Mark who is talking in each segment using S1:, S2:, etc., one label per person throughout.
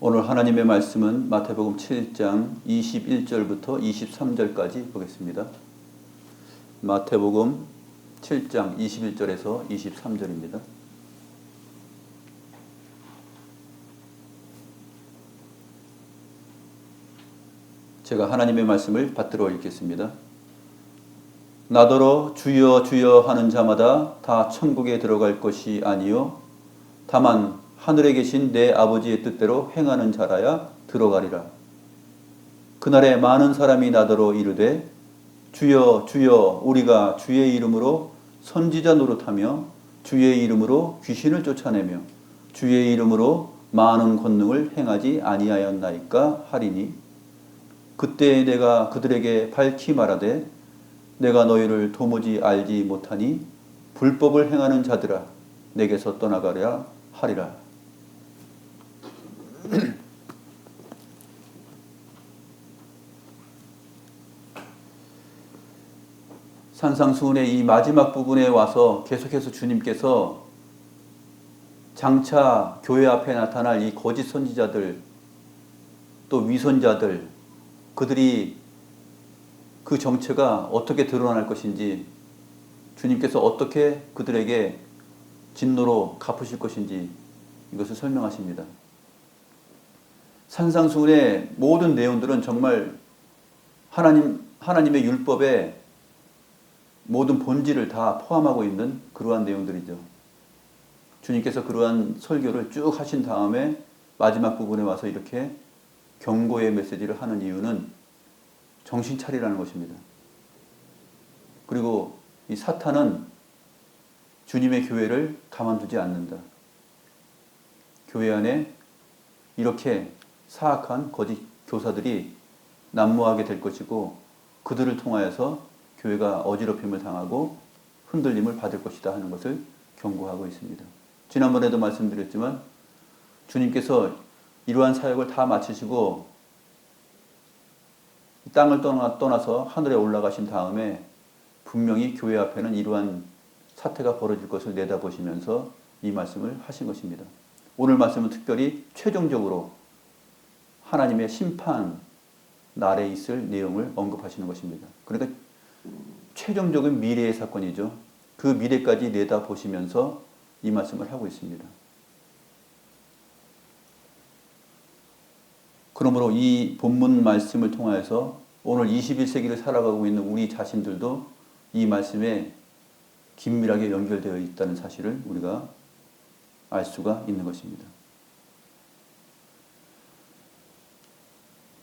S1: 오늘 하나님의 말씀은 마태복음 7장 21절부터 23절까지 보겠습니다. 마태복음 7장 21절에서 23절입니다. 제가 하나님의 말씀을 받들어 읽겠습니다. 나더러 주여 주여 하는 자마다 다 천국에 들어갈 것이 아니요 다만 하늘에 계신 내 아버지의 뜻대로 행하는 자라야 들어가리라. 그날에 많은 사람이 나더러 이르되 주여 주여 우리가 주의 이름으로 선지자 노릇하며 주의 이름으로 귀신을 쫓아내며 주의 이름으로 많은 권능을 행하지 아니하였나이까 하리니 그때 내가 그들에게 밝히 말하되 내가 너희를 도무지 알지 못하니 불법을 행하는 자들아 내게서 떠나가랴 하리라. 산상수훈의 이 마지막 부분에 와서 계속해서 주님께서 장차 교회 앞에 나타날 이 거짓 선지자들 또 위선자들 그들이 그 정체가 어떻게 드러날 것인지 주님께서 어떻게 그들에게 진노로 갚으실 것인지 이것을 설명하십니다. 산상수훈의 모든 내용들은 정말 하나님의 율법의 모든 본질을 다 포함하고 있는 그러한 내용들이죠. 주님께서 그러한 설교를 쭉 하신 다음에 마지막 부분에 와서 이렇게 경고의 메시지를 하는 이유는 정신 차리라는 것입니다. 그리고 이 사탄은 주님의 교회를 가만두지 않는다. 교회 안에 이렇게 사악한 거짓 교사들이 난무하게 될 것이고 그들을 통하여서 교회가 어지럽힘을 당하고 흔들림을 받을 것이다 하는 것을 경고하고 있습니다. 지난번에도 말씀드렸지만 주님께서 이러한 사역을 다 마치시고 땅을 떠나서 하늘에 올라가신 다음에 분명히 교회 앞에는 이러한 사태가 벌어질 것을 내다보시면서 이 말씀을 하신 것입니다. 오늘 말씀은 특별히 최종적으로 하나님의 심판 날에 있을 내용을 언급하시는 것입니다. 그러니까 최종적인 미래의 사건이죠. 그 미래까지 내다보시면서 이 말씀을 하고 있습니다. 그러므로 이 본문 말씀을 통하여서 오늘 21세기를 살아가고 있는 우리 자신들도 이 말씀에 긴밀하게 연결되어 있다는 사실을 우리가 알 수가 있는 것입니다.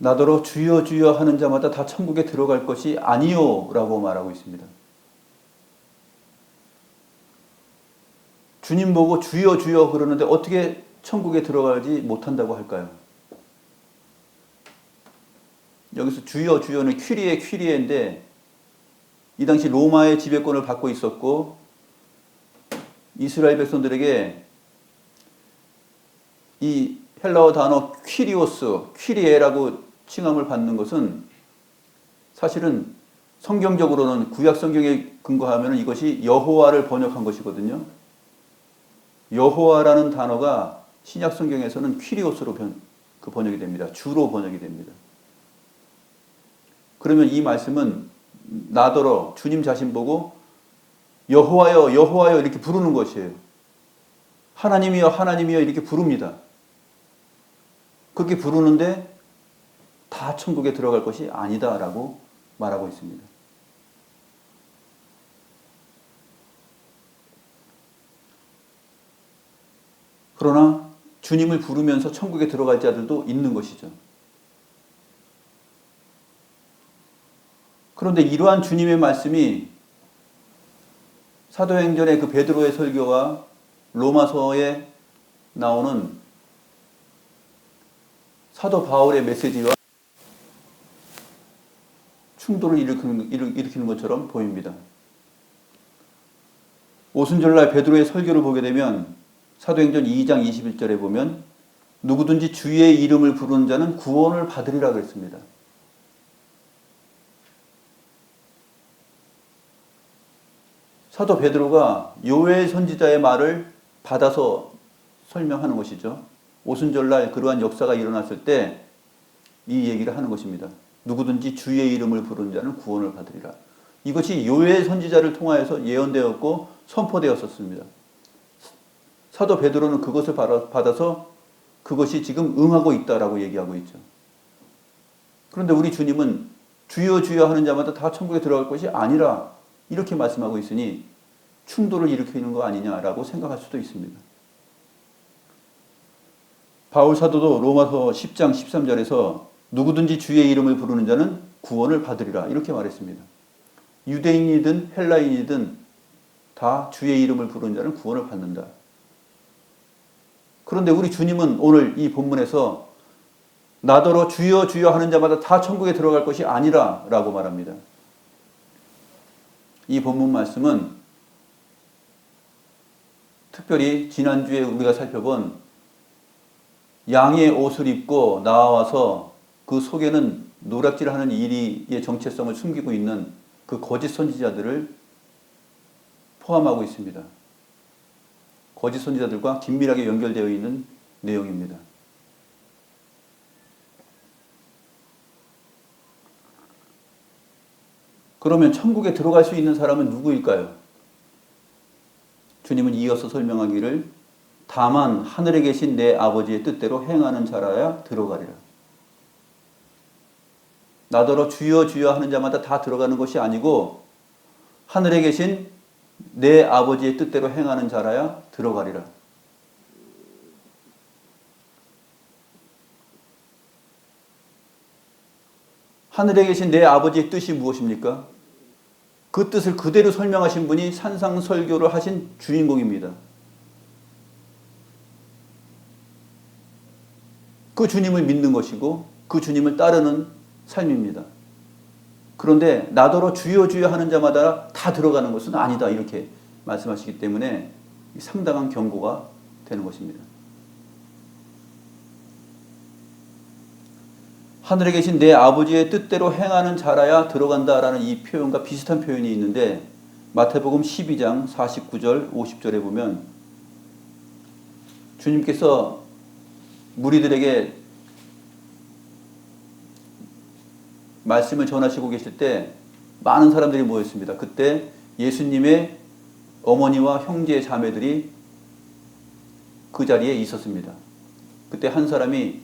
S1: 나더러 주여 주여 하는 자마다 다 천국에 들어갈 것이 아니요 라고 말하고 있습니다. 주님 보고 주여 주여 그러는데 어떻게 천국에 들어가지 못한다고 할까요? 여기서 주여 주여는 퀴리에인데 이 당시 로마의 지배권을 받고 있었고 이스라엘 백성들에게 이 헬라어 단어 퀴리에라고 칭함을 받는 것은 사실은 성경적으로는 구약 성경에 근거하면 이것이 여호와를 번역한 것이거든요. 여호와라는 단어가 신약 성경에서는 퀴리오스로 번역이 됩니다. 주로 번역이 됩니다. 그러면 이 말씀은 나더러 주님 자신 보고 여호와여 여호와여 이렇게 부르는 것이에요. 하나님이여 하나님이여 이렇게 부릅니다. 그렇게 부르는데 다 천국에 들어갈 것이 아니다라고 말하고 있습니다. 그러나 주님을 부르면서 천국에 들어갈 자들도 있는 것이죠. 그런데 이러한 주님의 말씀이 사도행전의 그 베드로의 설교와 로마서에 나오는 사도 바울의 메시지와 충돌을 일으키는 것처럼 보입니다. 오순절날 베드로의 설교를 보게 되면 사도행전 2장 21절에 보면 누구든지 주의 이름을 부르는 자는 구원을 받으리라 그랬습니다. 사도 베드로가 요엘 선지자의 말을 받아서 설명하는 것이죠. 오순절날 그러한 역사가 일어났을 때 이 얘기를 하는 것입니다. 누구든지 주의 이름을 부르는 자는 구원을 받으리라. 이것이 요엘 선지자를 통하여서 예언되었고 선포되었었습니다. 사도 베드로는 그것을 받아서 그것이 지금 응하고 있다라고 얘기하고 있죠. 그런데 우리 주님은 주여 주여 하는 자마다 다 천국에 들어갈 것이 아니라 이렇게 말씀하고 있으니 충돌을 일으키는 거 아니냐라고 생각할 수도 있습니다. 바울 사도도 로마서 10장 13절에서 누구든지 주의 이름을 부르는 자는 구원을 받으리라 이렇게 말했습니다. 유대인이든 헬라인이든 다 주의 이름을 부르는 자는 구원을 받는다. 그런데 우리 주님은 오늘 이 본문에서 나더러 주여 주여 하는 자마다 다 천국에 들어갈 것이 아니라 라고 말합니다. 이 본문 말씀은 특별히 지난주에 우리가 살펴본 양의 옷을 입고 나와서 그 속에는 노략질하는 이리의 정체성을 숨기고 있는 그 거짓 선지자들을 포함하고 있습니다. 거짓 선지자들과 긴밀하게 연결되어 있는 내용입니다. 그러면 천국에 들어갈 수 있는 사람은 누구일까요? 주님은 이어서 설명하기를 다만 하늘에 계신 내 아버지의 뜻대로 행하는 자라야 들어가리라. 나더러 주여 주여 하는 자마다 다 들어가는 것이 아니고 하늘에 계신 내 아버지의 뜻대로 행하는 자라야 들어가리라. 하늘에 계신 내 아버지의 뜻이 무엇입니까? 그 뜻을 그대로 설명하신 분이 산상설교를 하신 주인공입니다. 그 주님을 믿는 것이고 그 주님을 따르는 삶입니다. 그런데 나더러 주여 주여 하는 자마다 다 들어가는 것은 아니다 이렇게 말씀하시기 때문에 상당한 경고가 되는 것입니다. 하늘에 계신 내 아버지의 뜻대로 행하는 자라야 들어간다라는 이 표현과 비슷한 표현이 있는데 마태복음 12장 49절 50절에 보면 주님께서 무리들에게 말씀을 전하시고 계실 때 많은 사람들이 모였습니다. 그때 예수님의 어머니와 형제 자매들이 그 자리에 있었습니다. 그때 한 사람이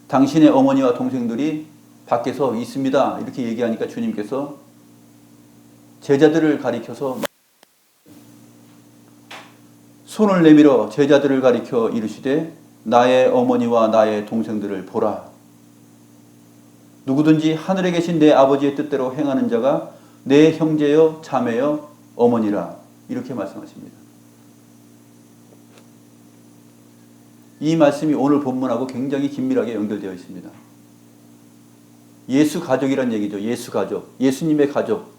S1: 당신의 어머니와 동생들이 밖에서 있습니다. 이렇게 얘기하니까 주님께서 제자들을 가리켜서 손을 내밀어 제자들을 가리켜 이르시되 나의 어머니와 나의 동생들을 보라. 누구든지 하늘에 계신 내 아버지의 뜻대로 행하는 자가 내 형제여 자매여 어머니라 이렇게 말씀하십니다. 이 말씀이 오늘 본문하고 굉장히 긴밀하게 연결되어 있습니다. 예수 가족이란 얘기죠. 예수 가족, 예수님의 가족.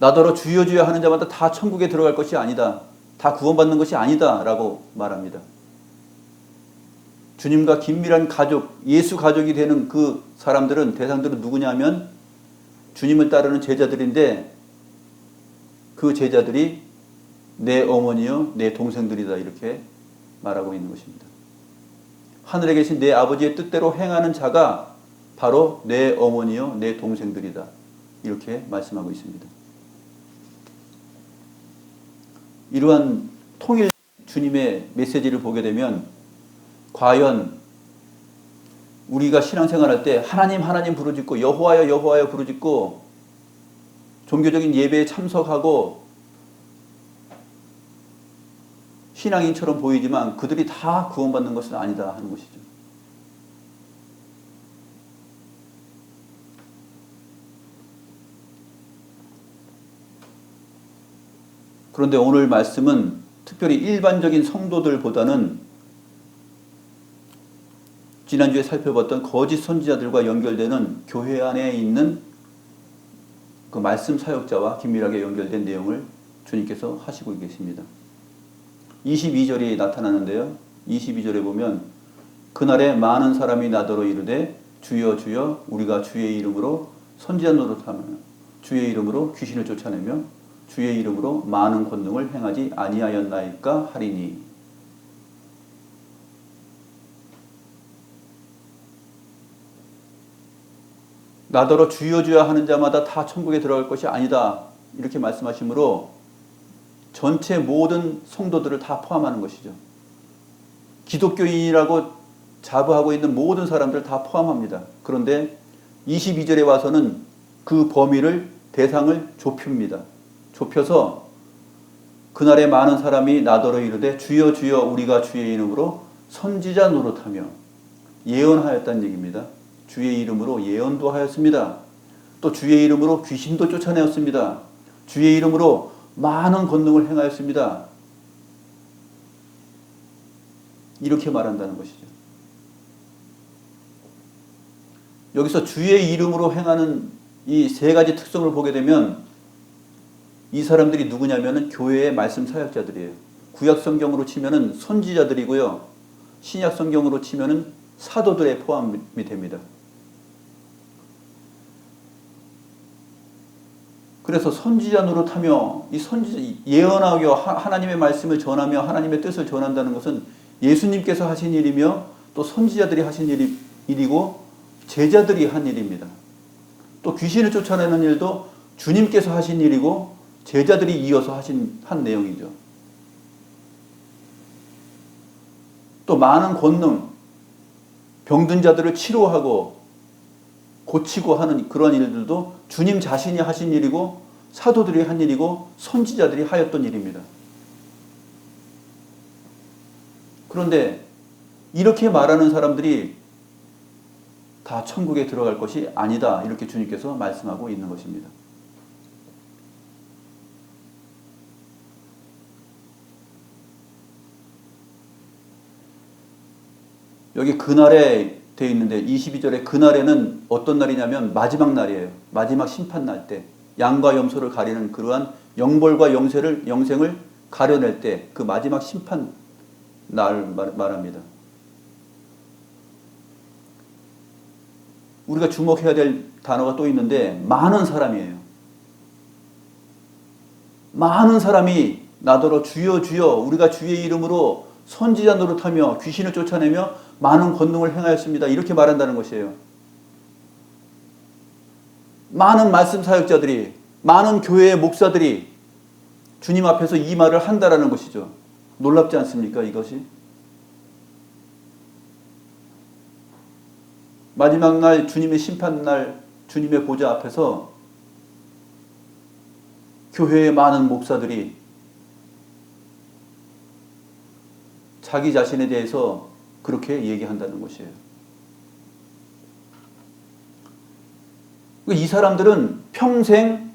S1: 나더러 주여 주여 하는 자마다 다 천국에 들어갈 것이 아니다. 다 구원받는 것이 아니다 라고 말합니다. 주님과 긴밀한 가족, 예수 가족이 되는 그 사람들은, 대상들은 누구냐면 주님을 따르는 제자들인데 그 제자들이 내 어머니요, 내 동생들이다 이렇게 말하고 있는 것입니다. 하늘에 계신 내 아버지의 뜻대로 행하는 자가 바로 내 어머니요, 내 동생들이다 이렇게 말씀하고 있습니다. 이러한 통일 주님의 메시지를 보게 되면 과연 우리가 신앙생활할 때 하나님 하나님 부르짖고 여호와여 여호와여 부르짖고 종교적인 예배에 참석하고 신앙인처럼 보이지만 그들이 다 구원받는 것은 아니다 하는 것이죠. 그런데 오늘 말씀은 특별히 일반적인 성도들보다는 지난주에 살펴봤던 거짓 선지자들과 연결되는 교회 안에 있는 그 말씀 사역자와 긴밀하게 연결된 내용을 주님께서 하시고 계십니다. 22절이 나타나는데요. 22절에 보면 그날에 많은 사람이 나더러 이르되 주여 주여 우리가 주의 이름으로 선지자 노릇하며 주의 이름으로 귀신을 쫓아내며 주의 이름으로 많은 권능을 행하지 아니하였나이까 하리니. 나더러 주여 주여 하는 자마다 다 천국에 들어갈 것이 아니다. 이렇게 말씀하시므로 전체 모든 성도들을 다 포함하는 것이죠. 기독교인이라고 자부하고 있는 모든 사람들을 다 포함합니다. 그런데 22절에 와서는 그 범위를 대상을 좁힙니다. 좁혀서 그날에 많은 사람이 나더러 이르되 주여 주여 우리가 주의 이름으로 선지자 노릇하며 예언하였다는 얘기입니다. 주의 이름으로 예언도 하였습니다. 또 주의 이름으로 귀신도 쫓아내었습니다. 주의 이름으로 많은 권능을 행하였습니다. 이렇게 말한다는 것이죠. 여기서 주의 이름으로 행하는 이 세 가지 특성을 보게 되면 이 사람들이 누구냐면은 교회의 말씀 사역자들이에요. 구약 성경으로 치면은 선지자들이고요. 신약 성경으로 치면은 사도들에 포함이 됩니다. 그래서 선지자 노릇하며 이 선지자 예언하며 하나님의 말씀을 전하며 하나님의 뜻을 전한다는 것은 예수님께서 하신 일이며 또 선지자들이 하신 일이고 제자들이 한 일입니다. 또 귀신을 쫓아내는 일도 주님께서 하신 일이고 제자들이 이어서 한 내용이죠. 또 많은 권능, 병든 자들을 치료하고 고치고 하는 그런 일들도 주님 자신이 하신 일이고 사도들이 한 일이고 선지자들이 하였던 일입니다. 그런데 이렇게 말하는 사람들이 다 천국에 들어갈 것이 아니다. 이렇게 주님께서 말씀하고 있는 것입니다. 여기 그날에 되어 있는데 22절에 그날에는 어떤 날이냐면 마지막 날이에요. 마지막 심판날 때 양과 염소를 가리는 그러한 영벌과 영생을 가려낼 때 그 마지막 심판 날 말합니다. 우리가 주목해야 될 단어가 또 있는데 많은 사람이에요. 많은 사람이 나더러 주여 주여 우리가 주의 이름으로 선지자 노릇하며 귀신을 쫓아내며 많은 권능을 행하였습니다. 이렇게 말한다는 것이에요. 많은 말씀 사역자들이, 많은 교회의 목사들이 주님 앞에서 이 말을 한다라는 것이죠. 놀랍지 않습니까, 이것이? 마지막 날, 주님의 심판날, 주님의 보좌 앞에서 교회의 많은 목사들이 자기 자신에 대해서 그렇게 얘기한다는 것이에요. 이 사람들은 평생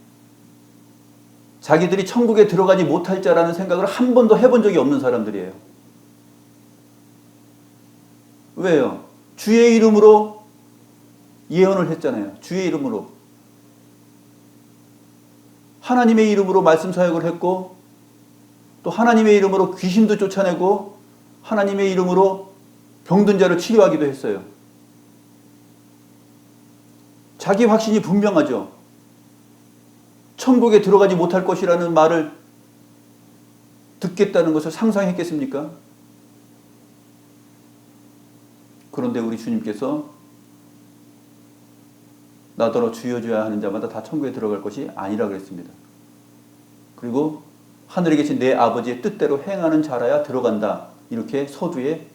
S1: 자기들이 천국에 들어가지 못할 자라는 생각을 한 번도 해본 적이 없는 사람들이에요. 왜요? 주의 이름으로 예언을 했잖아요. 주의 이름으로. 하나님의 이름으로 말씀 사역을 했고 또 하나님의 이름으로 귀신도 쫓아내고 하나님의 이름으로 병든 자를 치료하기도 했어요. 자기 확신이 분명하죠. 천국에 들어가지 못할 것이라는 말을 듣겠다는 것을 상상했겠습니까? 그런데 우리 주님께서 나더러 주여 주여 하는 자마다 다 천국에 들어갈 것이 아니라 그랬습니다. 그리고 하늘에 계신 내 아버지의 뜻대로 행하는 자라야 들어간다. 이렇게 서두에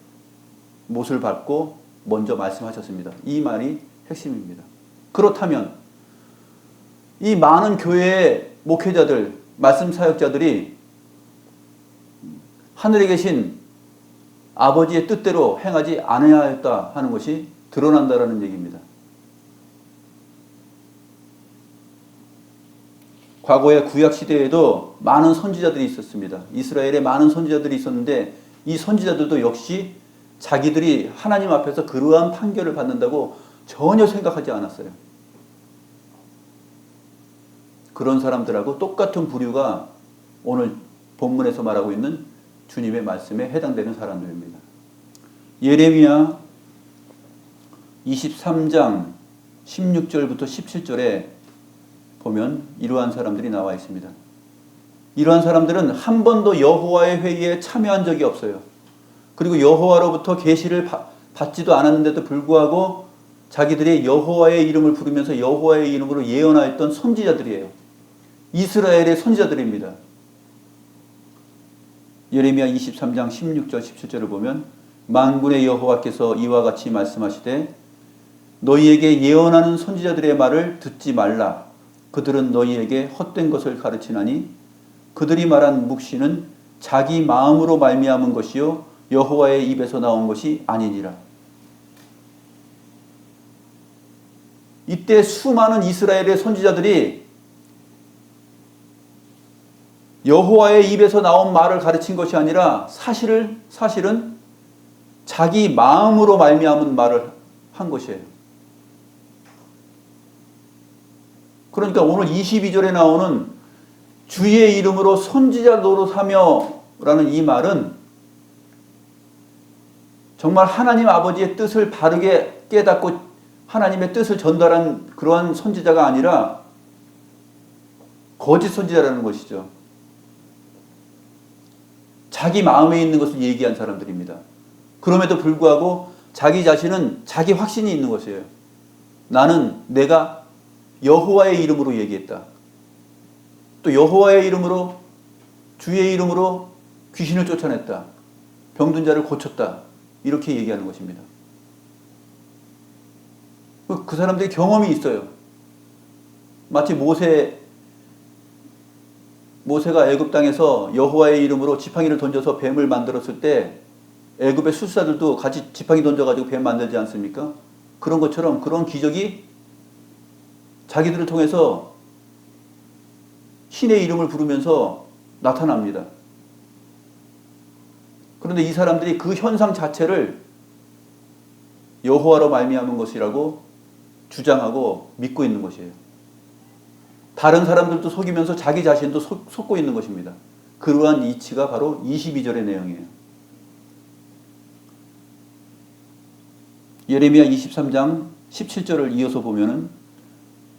S1: 못을 받고 먼저 말씀하셨습니다. 이 말이 핵심입니다. 그렇다면 이 많은 교회의 목회자들, 말씀 사역자들이 하늘에 계신 아버지의 뜻대로 행하지 않아야했다 하는 것이 드러난다라는 얘기입니다. 과거의 구약 시대에도 많은 선지자들이 있었습니다. 이스라엘에 많은 선지자들이 있었는데 이 선지자들도 역시 자기들이 하나님 앞에서 그러한 판결을 받는다고 전혀 생각하지 않았어요. 그런 사람들하고 똑같은 부류가 오늘 본문에서 말하고 있는 주님의 말씀에 해당되는 사람들입니다. 예레미야 23장 16절부터 17절에 보면 이러한 사람들이 나와 있습니다. 이러한 사람들은 한 번도 여호와의 회의에 참여한 적이 없어요. 그리고 여호와로부터 계시를 받지도 않았는데도 불구하고 자기들이 여호와의 이름을 부르면서 여호와의 이름으로 예언하였던 선지자들이에요. 이스라엘의 선지자들입니다. 예레미야 23장 16절 17절을 보면 만군의 여호와께서 이와 같이 말씀하시되 너희에게 예언하는 선지자들의 말을 듣지 말라. 그들은 너희에게 헛된 것을 가르치나니 그들이 말한 묵시는 자기 마음으로 말미암은 것이요 여호와의 입에서 나온 것이 아니니라. 이때 수많은 이스라엘의 선지자들이 여호와의 입에서 나온 말을 가르친 것이 아니라 사실은 자기 마음으로 말미암은 말을 한 것이에요. 그러니까 오늘 22절에 나오는 주의 이름으로 선지자 노릇하며 라는 이 말은 정말 하나님 아버지의 뜻을 바르게 깨닫고 하나님의 뜻을 전달한 그러한 선지자가 아니라 거짓 선지자라는 것이죠. 자기 마음에 있는 것을 얘기한 사람들입니다. 그럼에도 불구하고 자기 자신은 자기 확신이 있는 것이에요. 나는 내가 여호와의 이름으로 얘기했다. 또 여호와의 이름으로 주의 이름으로 귀신을 쫓아냈다. 병든 자를 고쳤다. 이렇게 얘기하는 것입니다. 그 사람들이 경험이 있어요. 마치 모세가 애굽 땅에서 여호와의 이름으로 지팡이를 던져서 뱀을 만들었을 때 애굽의 술사들도 같이 지팡이 던져가지고 뱀 만들지 않습니까? 그런 것처럼 그런 기적이 자기들을 통해서 신의 이름을 부르면서 나타납니다. 그런데 이 사람들이 그 현상 자체를 여호와로 말미암은 것이라고 주장하고 믿고 있는 것이에요. 다른 사람들도 속이면서 자기 자신도 속고 있는 것입니다. 그러한 이치가 바로 22절의 내용이에요. 예레미야 23장 17절을 이어서 보면은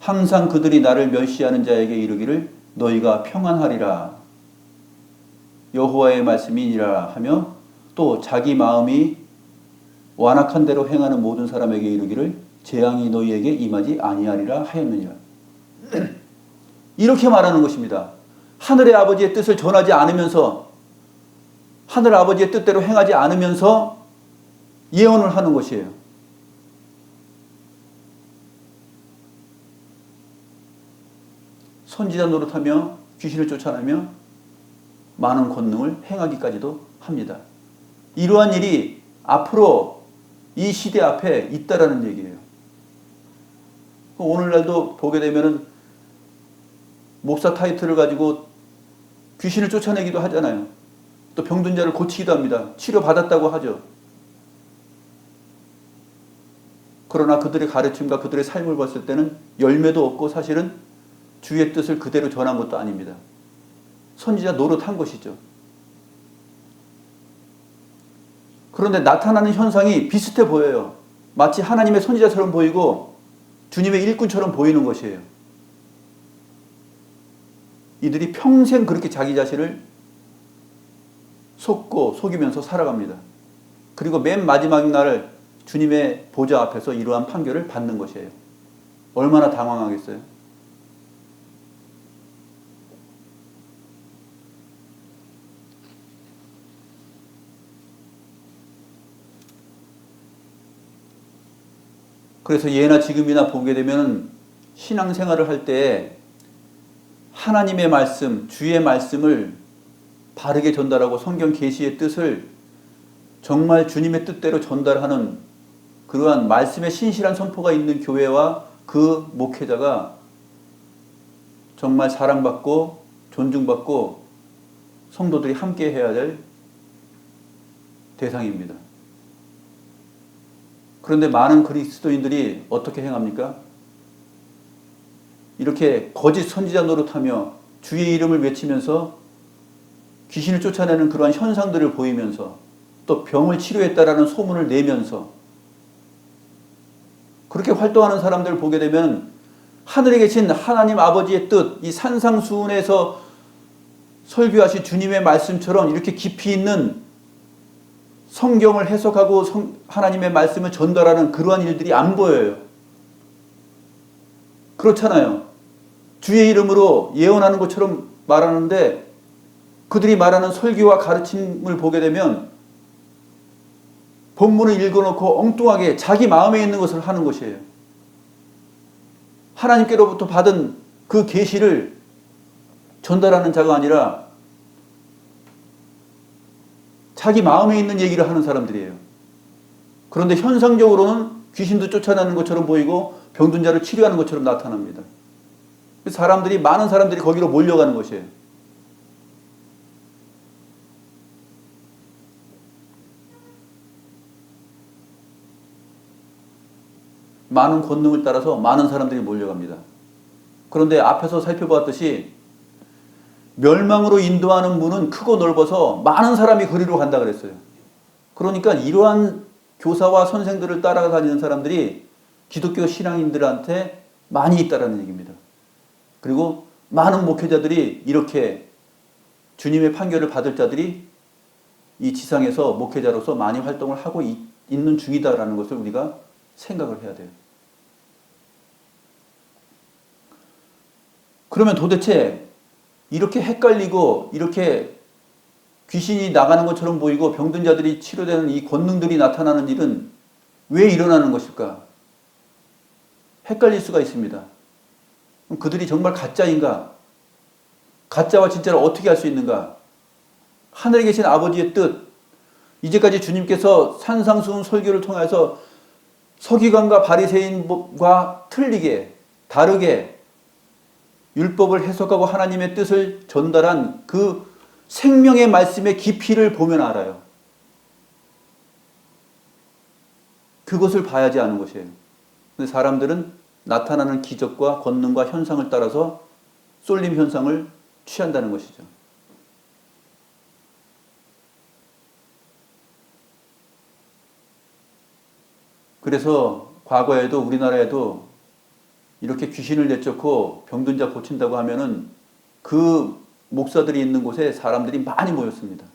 S1: 항상 그들이 나를 멸시하는 자에게 이르기를 너희가 평안하리라 여호와의 말씀이니라 하며 또 자기 마음이 완악한 대로 행하는 모든 사람에게 이르기를 재앙이 너희에게 임하지 아니하리라 하였느니라. 이렇게 말하는 것입니다. 하늘의 아버지의 뜻을 전하지 않으면서 하늘 아버지의 뜻대로 행하지 않으면서 예언을 하는 것이에요. 선지자 노릇하며 귀신을 쫓아내며 많은 권능을 행하기까지도 합니다. 이러한 일이 앞으로 이 시대 앞에 있다라는 얘기예요. 오늘날도 보게 되면은 목사 타이틀을 가지고 귀신을 쫓아내기도 하잖아요. 또 병든 자를 고치기도 합니다. 치료받았다고 하죠. 그러나 그들의 가르침과 그들의 삶을 봤을 때는 열매도 없고 사실은 주의 뜻을 그대로 전한 것도 아닙니다. 선지자 노릇한 것이죠. 그런데 나타나는 현상이 비슷해 보여요. 마치 하나님의 선지자처럼 보이고 주님의 일꾼처럼 보이는 것이에요. 이들이 평생 그렇게 자기 자신을 속이면서 살아갑니다. 그리고 맨 마지막 날 주님의 보좌 앞에서 이러한 판결을 받는 것이에요. 얼마나 당황하겠어요? 그래서 예나 지금이나 보게 되면 신앙생활을 할 때 하나님의 말씀, 주의 말씀을 바르게 전달하고 성경 계시의 뜻을 정말 주님의 뜻대로 전달하는 그러한 말씀의 신실한 선포가 있는 교회와 그 목회자가 정말 사랑받고 존중받고 성도들이 함께 해야 될 대상입니다. 그런데 많은 그리스도인들이 어떻게 행합니까? 이렇게 거짓 선지자 노릇하며 주의 이름을 외치면서 귀신을 쫓아내는 그러한 현상들을 보이면서 또 병을 치료했다라는 소문을 내면서 그렇게 활동하는 사람들을 보게 되면 하늘에 계신 하나님 아버지의 뜻, 이 산상수훈에서 설교하신 주님의 말씀처럼 이렇게 깊이 있는 성경을 해석하고 하나님의 말씀을 전달하는 그러한 일들이 안 보여요. 그렇잖아요. 주의 이름으로 예언하는 것처럼 말하는데 그들이 말하는 설교와 가르침을 보게 되면 본문을 읽어놓고 엉뚱하게 자기 마음에 있는 것을 하는 것이에요. 하나님께로부터 받은 그 계시를 전달하는 자가 아니라 자기 마음에 있는 얘기를 하는 사람들이에요. 그런데 현상적으로는 귀신도 쫓아내는 것처럼 보이고 병든 자를 치료하는 것처럼 나타납니다. 많은 사람들이 거기로 몰려가는 것이에요. 많은 권능을 따라서 많은 사람들이 몰려갑니다. 그런데 앞에서 살펴보았듯이 멸망으로 인도하는 문은 크고 넓어서 많은 사람이 그리로 간다 그랬어요. 그러니까 이러한 교사와 선생들을 따라다니는 사람들이 기독교 신앙인들한테 많이 있다는 얘기입니다. 그리고 많은 목회자들이 이렇게 주님의 판결을 받을 자들이 이 지상에서 목회자로서 많이 활동을 하고 있는 중이다라는 것을 우리가 생각을 해야 돼요. 그러면 도대체 이렇게 헷갈리고 이렇게 귀신이 나가는 것처럼 보이고 병든 자들이 치료되는 이 권능들이 나타나는 일은 왜 일어나는 것일까? 헷갈릴 수가 있습니다. 그럼 그들이 정말 가짜인가? 가짜와 진짜를 어떻게 알 수 있는가? 하늘에 계신 아버지의 뜻, 이제까지 주님께서 산상수훈 설교를 통해서 서기관과 바리새인과 틀리게 다르게 율법을 해석하고 하나님의 뜻을 전달한 그 생명의 말씀의 깊이를 보면 알아요. 그것을 봐야지 아는 것이에요. 근데 사람들은 나타나는 기적과 권능과 현상을 따라서 쏠림 현상을 취한다는 것이죠. 그래서 과거에도 우리나라에도 이렇게 귀신을 내쫓고 병든 자 고친다고 하면은 그 목사들이 있는 곳에 사람들이 많이 모였습니다.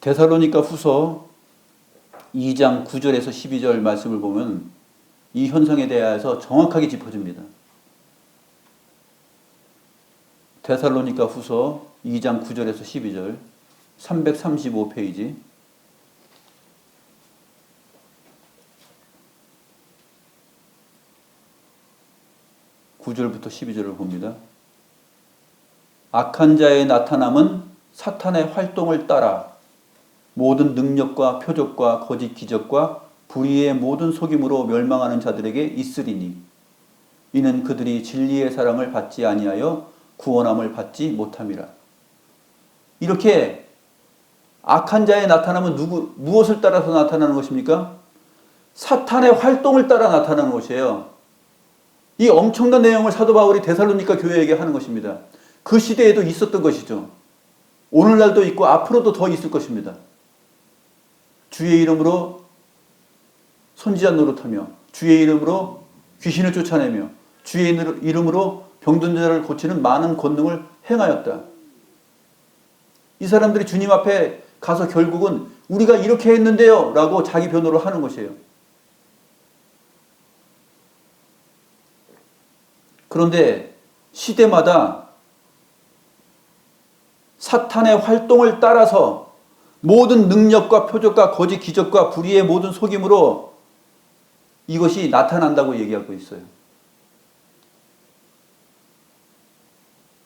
S1: 데살로니가 후서 2장 9절에서 12절 말씀을 보면 이 현상에 대해서 정확하게 짚어줍니다. 데살로니가 후서 2장 9절에서 12절 335페이지 9절부터 12절을 봅니다. 악한 자의 나타남은 사탄의 활동을 따라 모든 능력과 표적과 거짓 기적과 불의의 모든 속임으로 멸망하는 자들에게 있으리니 이는 그들이 진리의 사랑을 받지 아니하여 구원함을 받지 못함이라. 이렇게 악한 자의 나타남은 무엇을 따라서 나타나는 것입니까? 사탄의 활동을 따라 나타나는 것이에요. 이 엄청난 내용을 사도 바울이 데살로니가 교회에게 하는 것입니다. 그 시대에도 있었던 것이죠. 오늘날도 있고 앞으로도 더 있을 것입니다. 주의 이름으로 선지자 노릇하며 주의 이름으로 귀신을 쫓아내며 주의 이름으로 병든 자를 고치는 많은 권능을 행하였다. 이 사람들이 주님 앞에 가서 결국은 우리가 이렇게 했는데요 라고 자기 변호를 하는 것이에요. 그런데 시대마다 사탄의 활동을 따라서 모든 능력과 표적과 거짓 기적과 불의의 모든 속임으로 이것이 나타난다고 얘기하고 있어요.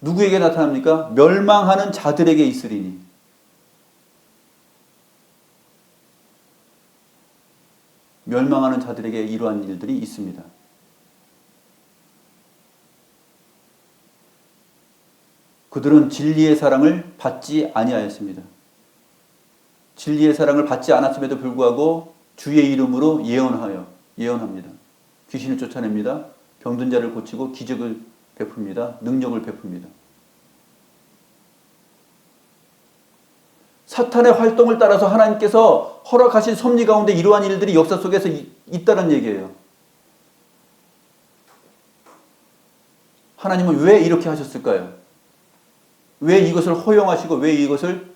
S1: 누구에게 나타납니까? 멸망하는 자들에게 있으리니. 멸망하는 자들에게 이러한 일들이 있습니다. 그들은 진리의 사랑을 받지 아니하였습니다. 진리의 사랑을 받지 않았음에도 불구하고 주의 이름으로 예언합니다. 귀신을 쫓아냅니다. 병든 자를 고치고 기적을 베풉니다. 능력을 베풉니다. 사탄의 활동을 따라서 하나님께서 허락하신 섭리 가운데 이러한 일들이 역사 속에서 있다는 얘기예요. 하나님은 왜 이렇게 하셨을까요? 왜 이것을 허용하시고 왜 이것을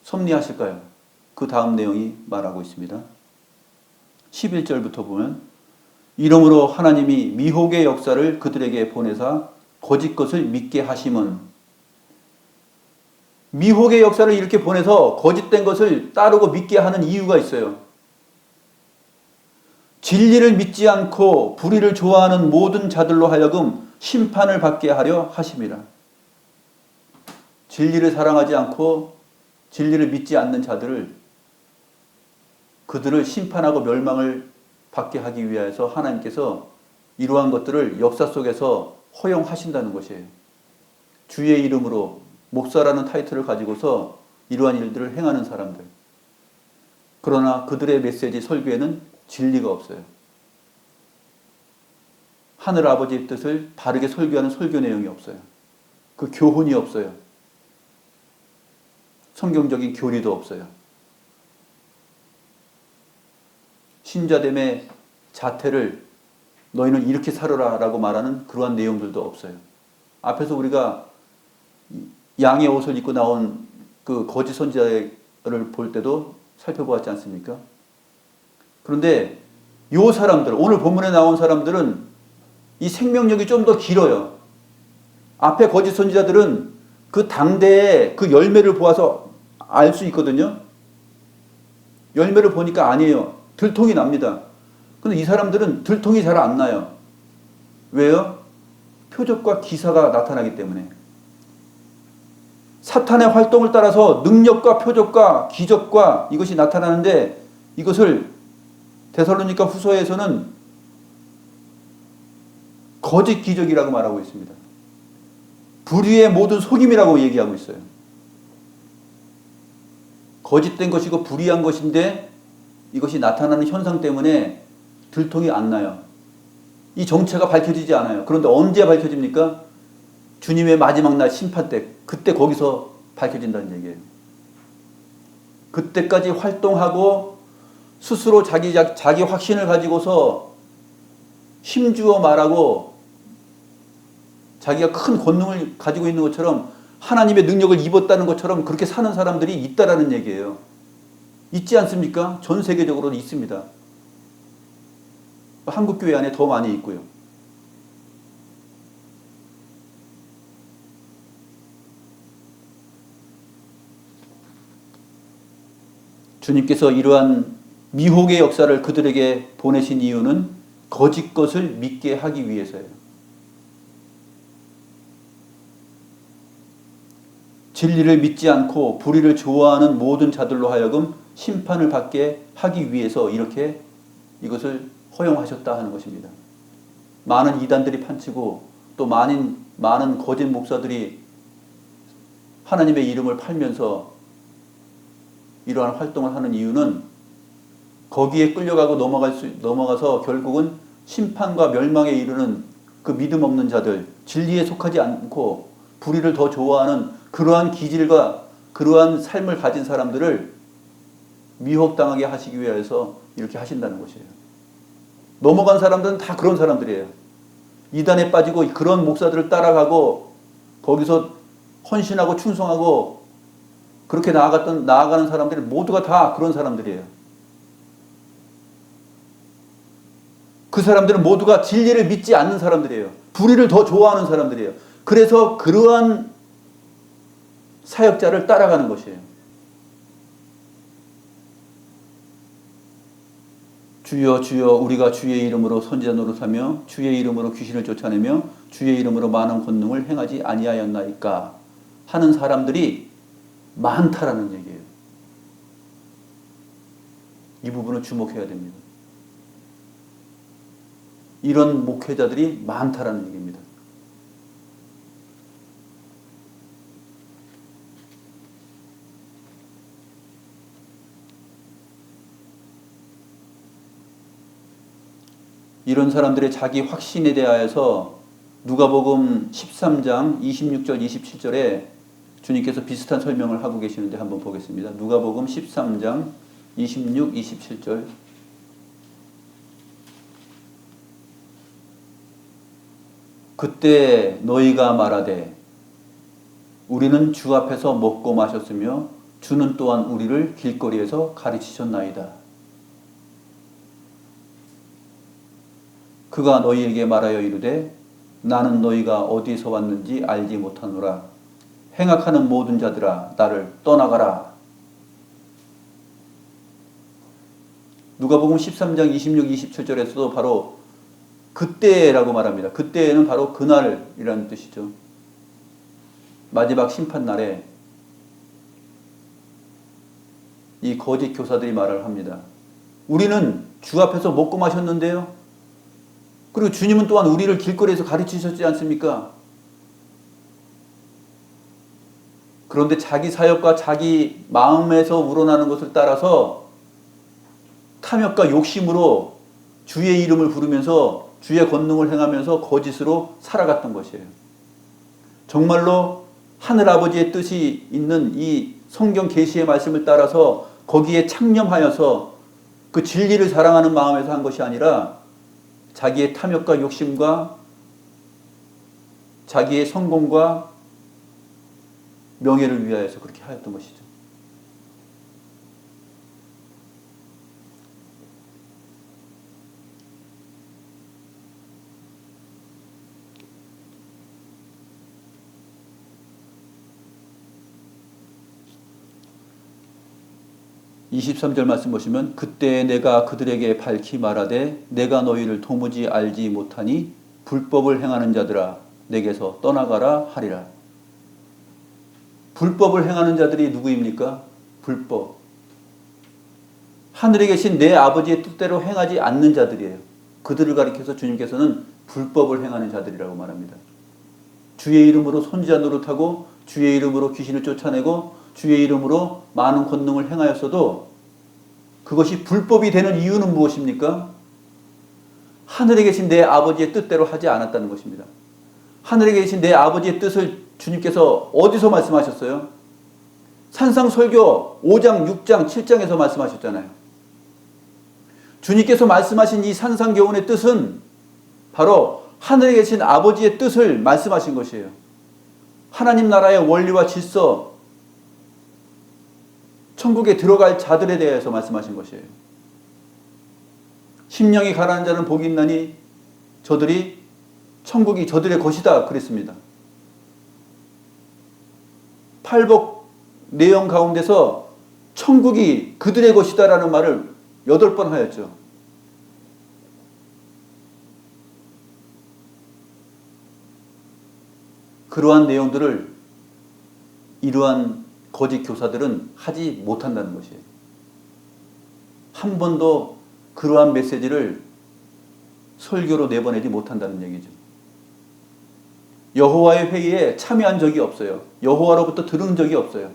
S1: 섭리하실까요? 그 다음 내용이 말하고 있습니다. 11절부터 보면 이러므로 하나님이 미혹의 역사를 그들에게 보내사 거짓 것을 믿게 하심은, 미혹의 역사를 이렇게 보내서 거짓된 것을 따르고 믿게 하는 이유가 있어요. 진리를 믿지 않고 불의를 좋아하는 모든 자들로 하여금 심판을 받게 하려 하심이라. 진리를 사랑하지 않고 진리를 믿지 않는 자들을, 그들을 심판하고 멸망을 받게 하기 위해서 하나님께서 이러한 것들을 역사 속에서 허용하신다는 것이에요. 주의 이름으로 목사라는 타이틀을 가지고서 이러한 일들을 행하는 사람들. 그러나 그들의 메시지 설교에는 진리가 없어요. 하늘 아버지의 뜻을 바르게 설교하는 설교 내용이 없어요. 그 교훈이 없어요. 성경적인 교리도 없어요. 신자됨의 자태를 너희는 이렇게 살아라 라고 말하는 그러한 내용들도 없어요. 앞에서 우리가 양의 옷을 입고 나온 그 거짓 선지자를 볼 때도 살펴보았지 않습니까? 그런데 이 사람들, 오늘 본문에 나온 사람들은 이 생명력이 좀 더 길어요. 앞에 거짓 선지자들은 그 당대의 그 열매를 보아서 알 수 있거든요. 열매를 보니까 아니에요. 들통이 납니다. 근데 이 사람들은 들통이 잘 안 나요. 왜요? 표적과 기사가 나타나기 때문에. 사탄의 활동을 따라서 능력과 표적과 기적과 이것이 나타나는데, 이것을 데살로니가 후서에서는 거짓 기적이라고 말하고 있습니다. 불의의 모든 속임이라고 얘기하고 있어요. 거짓된 것이고 불의한 것인데 이것이 나타나는 현상 때문에 들통이 안 나요. 이 정체가 밝혀지지 않아요. 그런데 언제 밝혀집니까? 주님의 마지막 날 심판 때, 그때 거기서 밝혀진다는 얘기예요. 그때까지 활동하고 스스로 자기 확신을 가지고서 힘주어 말하고 자기가 큰 권능을 가지고 있는 것처럼 하나님의 능력을 입었다는 것처럼 그렇게 사는 사람들이 있다라는 얘기예요. 있지 않습니까? 전 세계적으로 있습니다. 한국 교회 안에 더 많이 있고요. 주님께서 이러한 미혹의 역사를 그들에게 보내신 이유는 거짓 것을 믿게 하기 위해서예요. 진리를 믿지 않고 불의를 좋아하는 모든 자들로 하여금 심판을 받게 하기 위해서 이렇게 이것을 허용하셨다 하는 것입니다. 많은 이단들이 판치고 또 많은 거짓 목사들이 하나님의 이름을 팔면서 이러한 활동을 하는 이유는 거기에 끌려가고 넘어가서 결국은 심판과 멸망에 이르는 그 믿음 없는 자들, 진리에 속하지 않고 불의를 더 좋아하는 그러한 기질과 그러한 삶을 가진 사람들을 미혹당하게 하시기 위해서 이렇게 하신다는 것이에요. 넘어간 사람들은 다 그런 사람들이에요. 이단에 빠지고 그런 목사들을 따라가고 거기서 헌신하고 충성하고 그렇게 나아가는 사람들이 모두가 다 그런 사람들이에요. 그 사람들은 모두가 진리를 믿지 않는 사람들이에요. 불의를 더 좋아하는 사람들이에요. 그래서 그러한 사역자를 따라가는 것이에요. 주여 주여 우리가 주의 이름으로 선지자 노릇하며 주의 이름으로 귀신을 쫓아내며 주의 이름으로 많은 권능을 행하지 아니하였나이까 하는 사람들이 많다라는 얘기예요. 이 부분을 주목해야 됩니다. 이런 목회자들이 많다라는 얘기입니다. 이런 사람들의 자기 확신에 대하여서 누가복음 13장 26절 27절에 주님께서 비슷한 설명을 하고 계시는데 한번 보겠습니다. 누가복음 13장 26, 27절 그때 너희가 말하되 우리는 주 앞에서 먹고 마셨으며 주는 또한 우리를 길거리에서 가르치셨나이다. 그가 너희에게 말하여 이르되 나는 너희가 어디서 왔는지 알지 못하노라. 행악하는 모든 자들아 나를 떠나가라. 누가복음 13장 26, 27절에서도 바로 그때라고 말합니다. 그때는 바로 그날이라는 뜻이죠. 마지막 심판날에 이 거짓 교사들이 말을 합니다. 우리는 주 앞에서 먹고 마셨는데요. 그리고 주님은 또한 우리를 길거리에서 가르치셨지 않습니까? 그런데 자기 사역과 자기 마음에서 우러나는 것을 따라서 탐욕과 욕심으로 주의 이름을 부르면서 주의 권능을 행하면서 거짓으로 살아갔던 것이에요. 정말로 하늘아버지의 뜻이 있는 이 성경 계시의 말씀을 따라서 거기에 창념하여서 그 진리를 사랑하는 마음에서 한 것이 아니라 자기의 탐욕과 욕심과 자기의 성공과 명예를 위하여서 그렇게 하였던 것이죠. (23절) 말씀 보시면 그때 내가 그들에게 밝히 말하되 내가 너희를 도무지 알지 못하니 불법을 행하는 자들아 내게서 떠나가라 하리라. 불법을 행하는 자들이 누구입니까? 불법. 하늘에 계신 내 아버지의 뜻대로 행하지 않는 자들이에요. 그들을 가리켜서 주님께서는 불법을 행하는 자들이라고 말합니다. 주의 이름으로 선지자 노릇하고 주의 이름으로 귀신을 쫓아내고 주의 이름으로 많은 권능을 행하였어도 그것이 불법이 되는 이유는 무엇입니까? 하늘에 계신 내 아버지의 뜻대로 하지 않았다는 것입니다. 하늘에 계신 내 아버지의 뜻을 주님께서 어디서 말씀하셨어요? 산상설교 5장, 6장, 7장에서 말씀하셨잖아요. 주님께서 말씀하신 이 산상교훈의 뜻은 바로 하늘에 계신 아버지의 뜻을 말씀하신 것이에요. 하나님 나라의 원리와 질서, 천국에 들어갈 자들에 대해서 말씀하신 것이에요. 심령이 가라앉은 자는 복이 있나니 저들이 천국이 저들의 것이다 그랬습니다. 팔복 내용 가운데서 천국이 그들의 것이다 라는 말을 8번 하였죠. 그러한 내용들을 이러한 거짓 교사들은 하지 못한다는 것이에요. 한 번도 그러한 메시지를 설교로 내보내지 못한다는 얘기죠. 여호와의 회의에 참여한 적이 없어요. 여호와로부터 들은 적이 없어요.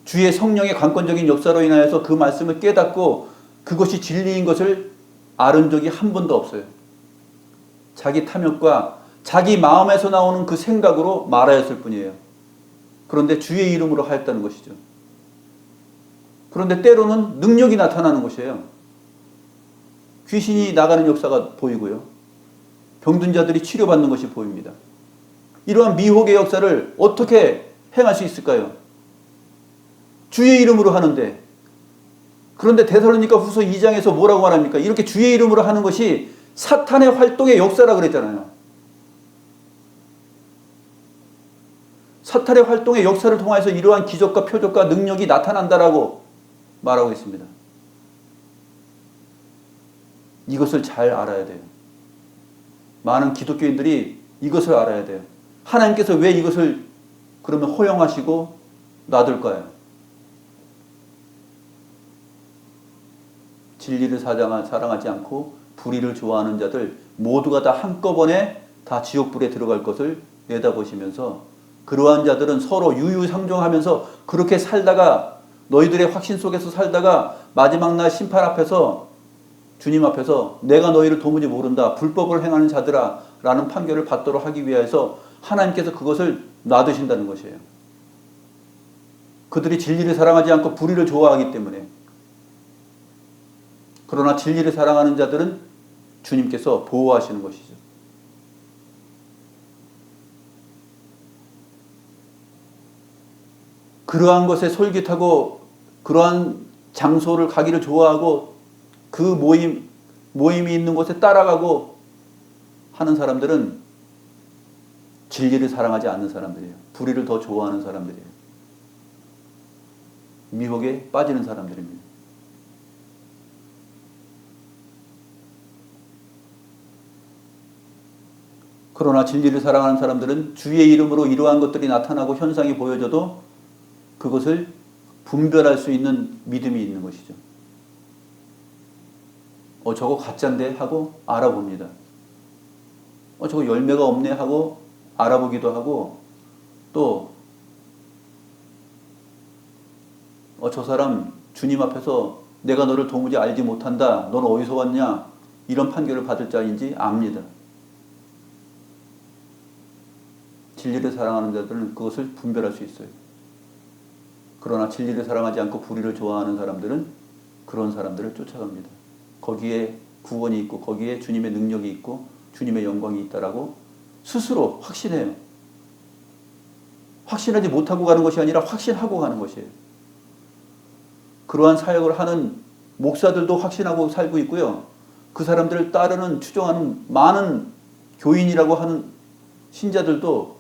S1: 주의 성령의 관건적인 역사로 인하여서 그 말씀을 깨닫고 그것이 진리인 것을 알은 적이 한 번도 없어요. 자기 탐욕과 자기 마음에서 나오는 그 생각으로 말하였을 뿐이에요. 그런데 주의 이름으로 하였다는 것이죠. 그런데 때로는 능력이 나타나는 것이에요. 귀신이 나가는 역사가 보이고요. 병든 자들이 치료받는 것이 보입니다. 이러한 미혹의 역사를 어떻게 행할 수 있을까요? 주의 이름으로 하는데, 그런데 데살로니가 후서 2장에서 뭐라고 말합니까? 이렇게 주의 이름으로 하는 것이 사탄의 활동의 역사라 그랬잖아요. 사탄의 활동의 역사를 통해서 이러한 기적과 표적과 능력이 나타난다라고 말하고 있습니다. 이것을 잘 알아야 돼요. 많은 기독교인들이 이것을 알아야 돼요. 하나님께서 왜 이것을 그러면 허용하시고 놔둘까요? 진리를 사랑하지 않고 불의를 좋아하는 자들 모두가 다 한꺼번에 다 지옥불에 들어갈 것을 내다보시면서 그러한 자들은 서로 유유상종하면서 그렇게 살다가 너희들의 확신 속에서 살다가 마지막 날 심판 앞에서 주님 앞에서 내가 너희를 도무지 모른다 불법을 행하는 자들아 라는 판결을 받도록 하기 위해서 하나님께서 그것을 놔두신다는 것이에요. 그들이 진리를 사랑하지 않고 불의를 좋아하기 때문에. 그러나 진리를 사랑하는 자들은 주님께서 보호하시는 것이죠. 그러한 것에 솔깃하고 그러한 장소를 가기를 좋아하고 그 모임이 있는 곳에 따라가고 하는 사람들은 진리를 사랑하지 않는 사람들이에요. 불의를 더 좋아하는 사람들이에요. 미혹에 빠지는 사람들입니다. 그러나 진리를 사랑하는 사람들은 주의 이름으로 이러한 것들이 나타나고 현상이 보여져도 그것을 분별할 수 있는 믿음이 있는 것이죠. 저거 가짜인데 하고 알아봅니다. 저거 열매가 없네 하고 알아보기도 하고 또 저 사람 주님 앞에서 내가 너를 도무지 알지 못한다. 넌 어디서 왔냐? 이런 판결을 받을 자인지 압니다. 진리를 사랑하는 자들은 그것을 분별할 수 있어요. 그러나 진리를 사랑하지 않고 불의를 좋아하는 사람들은 그런 사람들을 쫓아갑니다. 거기에 구원이 있고 거기에 주님의 능력이 있고 주님의 영광이 있다라고 스스로 확신해요. 확신하지 못하고 가는 것이 아니라 확신하고 가는 것이에요. 그러한 사역을 하는 목사들도 확신하고 살고 있고요. 그 사람들을 따르는 추종하는 많은 교인이라고 하는 신자들도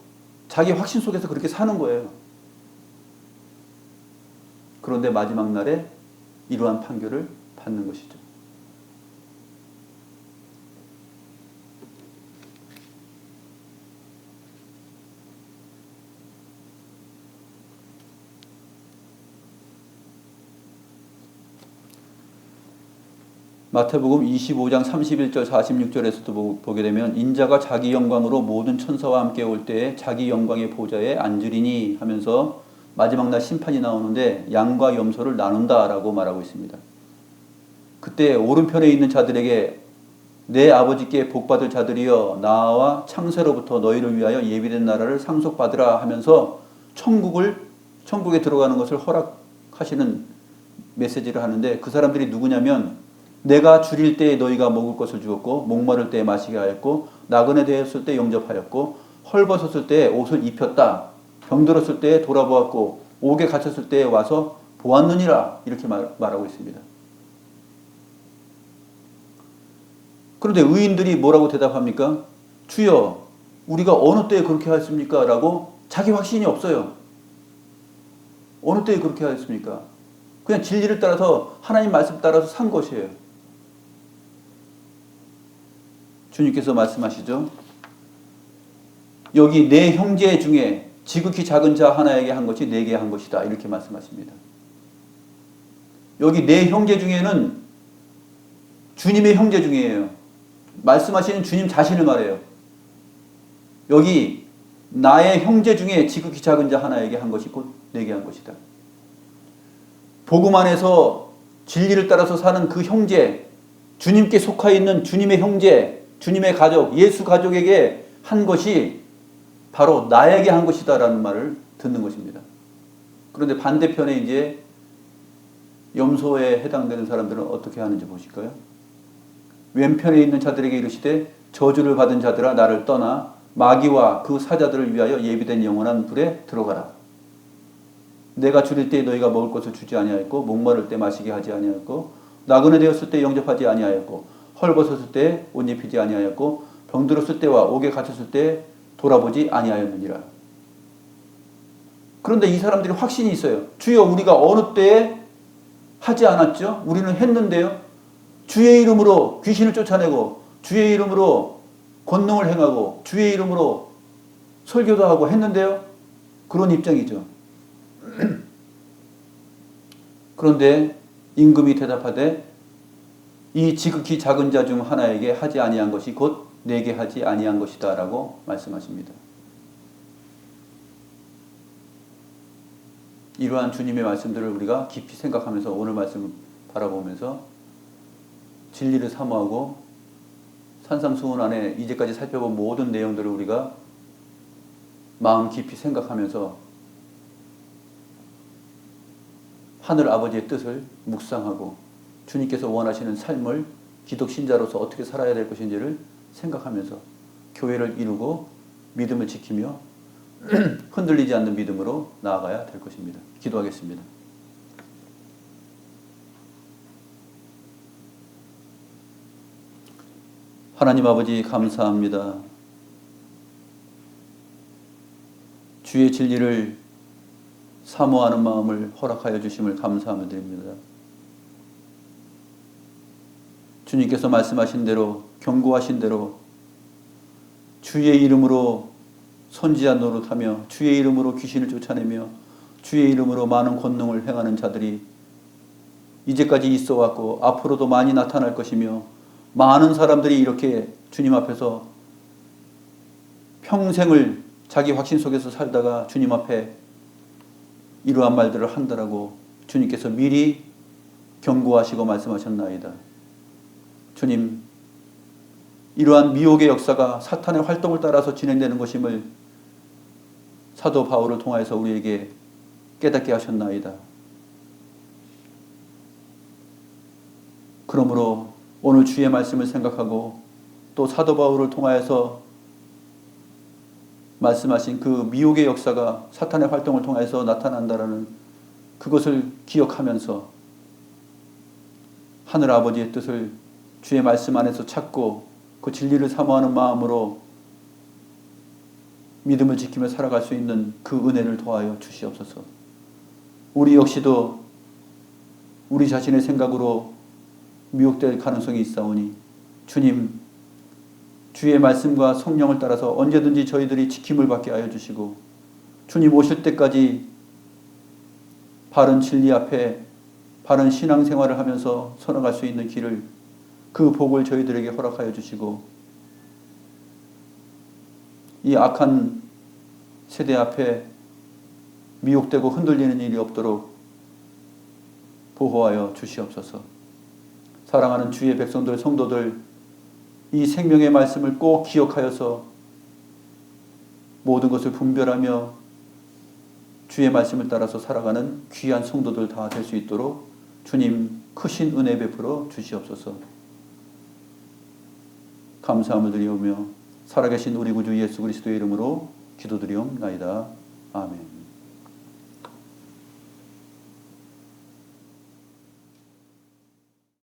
S1: 자기 확신 속에서 그렇게 사는 거예요. 그런데 마지막 날에 이러한 판결을 받는 것이죠. 마태복음 25장 31절 46절에서도 보게 되면 인자가 자기 영광으로 모든 천사와 함께 올 때에 자기 영광의 보좌에 앉으리니 하면서 마지막 날 심판이 나오는데 양과 염소를 나눈다라고 말하고 있습니다. 그때 오른편에 있는 자들에게 내 아버지께 복받을 자들이여 나와 창세로부터 너희를 위하여 예비된 나라를 상속받으라 하면서 천국에 들어가는 것을 허락하시는 메시지를 하는데 그 사람들이 누구냐면 내가 줄일 때에 너희가 먹을 것을 주었고 목마를 때에 마시게 하였고 나그네 되었을 때 영접하였고 헐벗었을 때에 옷을 입혔다. 병들었을 때에 돌아보았고 옥에 갇혔을 때에 와서 보았느니라 이렇게 말하고 있습니다. 그런데 의인들이 뭐라고 대답합니까? 주여 우리가 어느 때에 그렇게 하였습니까? 라고 자기 확신이 없어요. 어느 때에 그렇게 하였습니까? 그냥 진리를 따라서 하나님 말씀 따라서 산 것이에요. 주님께서 말씀하시죠. 여기 내 형제 중에 지극히 작은 자 하나에게 한 것이 내게 한 것이다. 이렇게 말씀하십니다. 여기 내 형제 중에는 주님의 형제 중이에요. 말씀하시는 주님 자신을 말해요. 여기 나의 형제 중에 지극히 작은 자 하나에게 한 것이 곧 내게 한 것이다. 복음 안에서 진리를 따라서 사는 그 형제, 주님께 속하 있는 주님의 형제, 주님의 가족, 예수 가족에게 한 것이 바로 나에게 한 것이다라는 말을 듣는 것입니다. 그런데 반대편에 이제 염소에 해당되는 사람들은 어떻게 하는지 보실까요? 왼편에 있는 자들에게 이르시되 저주를 받은 자들아 나를 떠나 마귀와 그 사자들을 위하여 예비된 영원한 불에 들어가라. 내가 줄일 때 너희가 먹을 것을 주지 아니하였고 목마를 때 마시게 하지 아니하였고 나그네 되었을 때 영접하지 아니하였고 헐벗었을 때 옷 입히지 아니하였고 병들었을 때와 옥에 갇혔을 때 돌아보지 아니하였느니라. 그런데 이 사람들이 확신이 있어요. 주여 우리가 어느 때에 하지 않았죠? 우리는 했는데요. 주의 이름으로 귀신을 쫓아내고 주의 이름으로 권능을 행하고 주의 이름으로 설교도 하고 했는데요. 그런 입장이죠. 그런데 임금이 대답하되 이 지극히 작은 자 중 하나에게 하지 아니한 것이 곧 내게 하지 아니한 것이다 라고 말씀하십니다. 이러한 주님의 말씀들을 우리가 깊이 생각하면서 오늘 말씀을 바라보면서 진리를 사모하고 산상수훈 안에 이제까지 살펴본 모든 내용들을 우리가 마음 깊이 생각하면서 하늘 아버지의 뜻을 묵상하고 주님께서 원하시는 삶을 기독 신자로서 어떻게 살아야 될 것인지를 생각하면서 교회를 이루고 믿음을 지키며 흔들리지 않는 믿음으로 나아가야 될 것입니다. 기도하겠습니다. 하나님 아버지 감사합니다. 주의 진리를 사모하는 마음을 허락하여 주심을 감사하며 드립니다. 주님께서 말씀하신 대로, 경고하신 대로 주의 이름으로 선지자 노릇하며 주의 이름으로 귀신을 쫓아내며 주의 이름으로 많은 권능을 행하는 자들이 이제까지 있어 왔고 앞으로도 많이 나타날 것이며, 많은 사람들이 이렇게 주님 앞에서 평생을 자기 확신 속에서 살다가 주님 앞에 이러한 말들을 한다라고 주님께서 미리 경고하시고 말씀하셨나이다. 주님, 이러한 미혹의 역사가 사탄의 활동을 따라서 진행되는 것임을 사도 바울을 통하여서 우리에게 깨닫게 하셨나이다. 그러므로 오늘 주의 말씀을 생각하고 또 사도 바울을 통하여서 말씀하신 그 미혹의 역사가 사탄의 활동을 통해서 나타난다라는 그것을 기억하면서 하늘 아버지의 뜻을 주의 말씀 안에서 찾고 그 진리를 사모하는 마음으로 믿음을 지키며 살아갈 수 있는 그 은혜를 도하여 주시옵소서. 우리 역시도 우리 자신의 생각으로 미혹될 가능성이 있사오니 주님, 주의 말씀과 성령을 따라서 언제든지 저희들이 지킴을 받게 하여 주시고 주님 오실 때까지 바른 진리 앞에 바른 신앙생활을 하면서 선어갈 수 있는 길을, 그 복을 저희들에게 허락하여 주시고 이 악한 세대 앞에 미혹되고 흔들리는 일이 없도록 보호하여 주시옵소서. 사랑하는 주의 백성들, 성도들, 이 생명의 말씀을 꼭 기억하여서 모든 것을 분별하며 주의 말씀을 따라서 살아가는 귀한 성도들 다 될 수 있도록 주님 크신 은혜 베풀어 주시옵소서. 감사함을 드리오며 살아계신 우리 구주 예수 그리스도의 이름으로 기도드리옵나이다. 아멘.